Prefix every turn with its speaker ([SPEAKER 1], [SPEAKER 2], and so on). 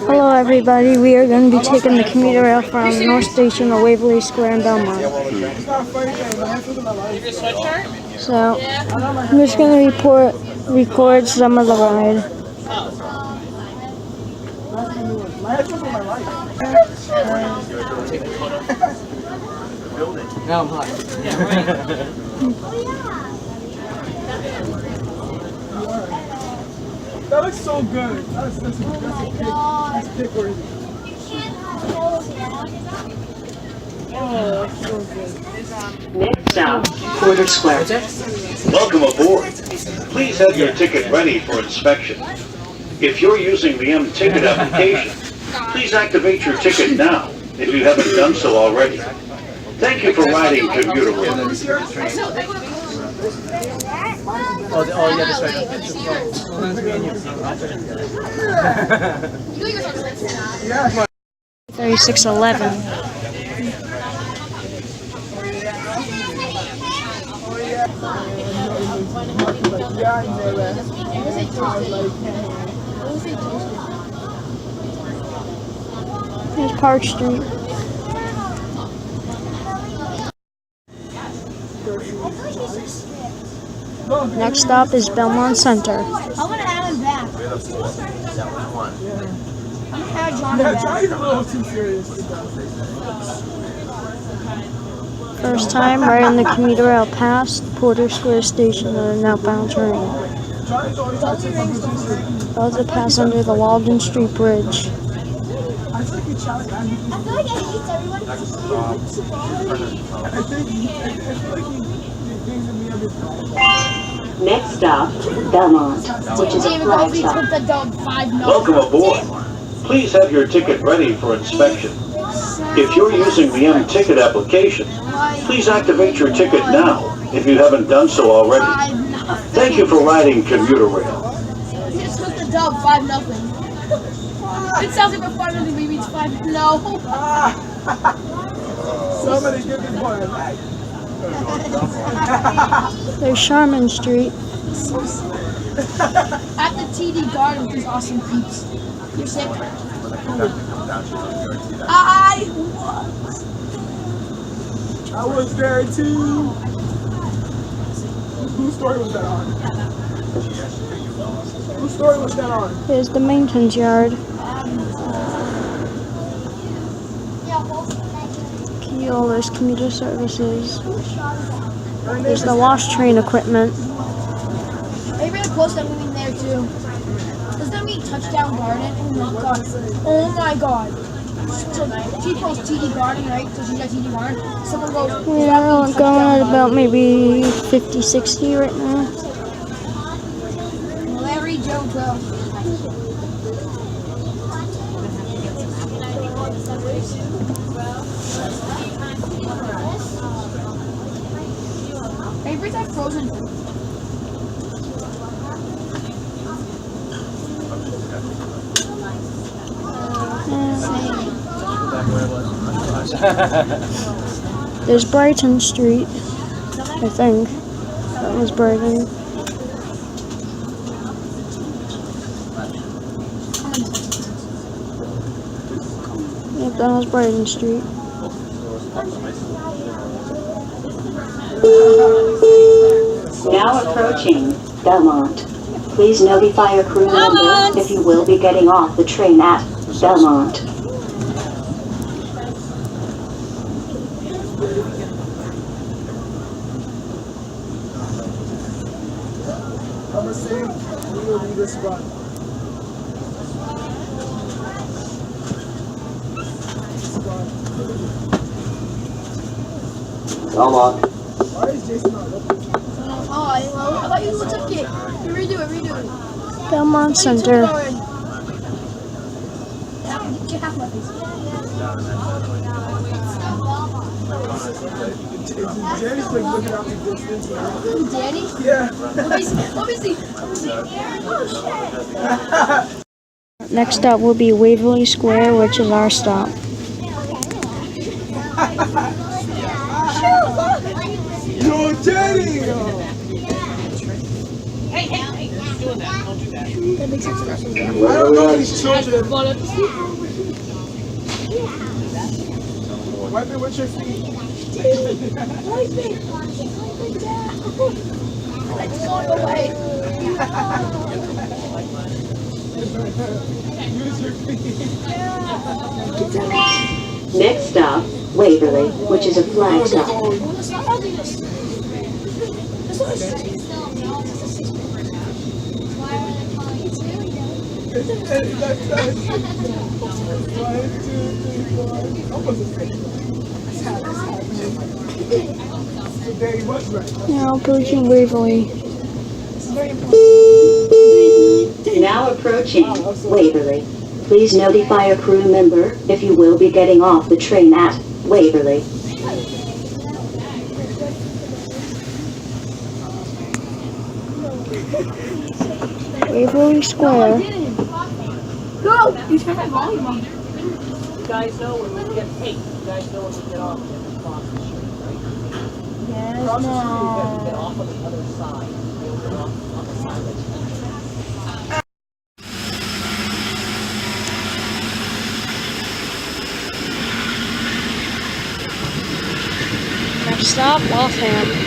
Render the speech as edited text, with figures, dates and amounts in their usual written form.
[SPEAKER 1] Hello everybody, we are going to be taking the commuter rail from North Station to Waverly Square in Belmont. So, I'm just going to record some of the ride.
[SPEAKER 2] No, I'm hot.
[SPEAKER 3] That looks so good. That's pick worthy. Oh, that's so good.
[SPEAKER 4] Next stop, Porter Square.
[SPEAKER 5] Welcome aboard. Please have your ticket ready for inspection. If you're using the M-Ticket application, please activate your ticket now if you haven't done so already. Thank you for riding commuter rail.
[SPEAKER 2] Oh, yeah, that's right.
[SPEAKER 1] 3611. Here's Park Street. Next stop is Belmont Center.
[SPEAKER 6] I want to add him back. I'm going to add John back.
[SPEAKER 3] Johnny's a little too serious.
[SPEAKER 1] First time riding the commuter rail past Porter Square Station on an outbound train. Also pass under the Walden Street Bridge.
[SPEAKER 6] I feel like I hate everyone.
[SPEAKER 4] Next stop, Belmont, which is a flag stop.
[SPEAKER 5] Welcome aboard. Please have your ticket ready for inspection. If you're using the M-Ticket application, please activate your ticket now if you haven't done so already. Thank you for riding commuter rail.
[SPEAKER 6] He just took the dub 5-0. It sounds like we're 5-0, maybe it's 5-0. No.
[SPEAKER 3] Somebody give me one.
[SPEAKER 1] There's Sherman Street.
[SPEAKER 6] At the TD Garden with these awesome peeps. You're sick.
[SPEAKER 3] I was there too. Whose story was that on? Whose story was that on?
[SPEAKER 1] There's the maintenance yard. Keola's commuter services. There's the wash train equipment.
[SPEAKER 6] Are you really close to moving there too? Is that mean touchdown garden? Oh my god. Oh my god. So she posts TD Garden, right? So she's got TD Garden. Someone goes,
[SPEAKER 1] Yeah, I'm going at about maybe 50, 60 right now.
[SPEAKER 6] Larry Jojo. Favorite that frozen food.
[SPEAKER 1] There's Brighton Street, I think. That was Brighton. Yep, that was Brighton Street.
[SPEAKER 4] Now approaching Belmont. Please notify your crew member if you will be getting off the train at Belmont.
[SPEAKER 3] I'm gonna say we will do this run. This run.
[SPEAKER 5] Belmont.
[SPEAKER 3] Why is Jason not looking?
[SPEAKER 6] Oh, I thought you took it. Redo it.
[SPEAKER 1] Belmont Center.
[SPEAKER 6] Get half my face.
[SPEAKER 3] Danny's like looking out the distance. Like,
[SPEAKER 6] Danny?
[SPEAKER 3] yeah.
[SPEAKER 6] Let me see. Oh, shit.
[SPEAKER 1] Next stop will be Waverly Square, which is our stop.
[SPEAKER 3] Yo, Danny!
[SPEAKER 6] That makes sense.
[SPEAKER 3] I don't know these children. Wipe it with your feet.
[SPEAKER 6] It's going away.
[SPEAKER 3] Use your feet.
[SPEAKER 4] Next stop, Waverly, which is a flag stop.
[SPEAKER 6] It's not ugliness.
[SPEAKER 3] Today was right.
[SPEAKER 1] Now approaching Waverly.
[SPEAKER 4] Now approaching Waverly. Please notify a crew member if you will be getting off the train at Waverly.
[SPEAKER 1] Waverly Square.
[SPEAKER 6] Go! You turn my volume on.
[SPEAKER 2] You guys know when we get you guys know when we get off, we have to cross the street, right?
[SPEAKER 6] Yes,
[SPEAKER 2] Cross the street, we have to get off on the other side. We'll get off on the side that's
[SPEAKER 1] Next stop, Waltham.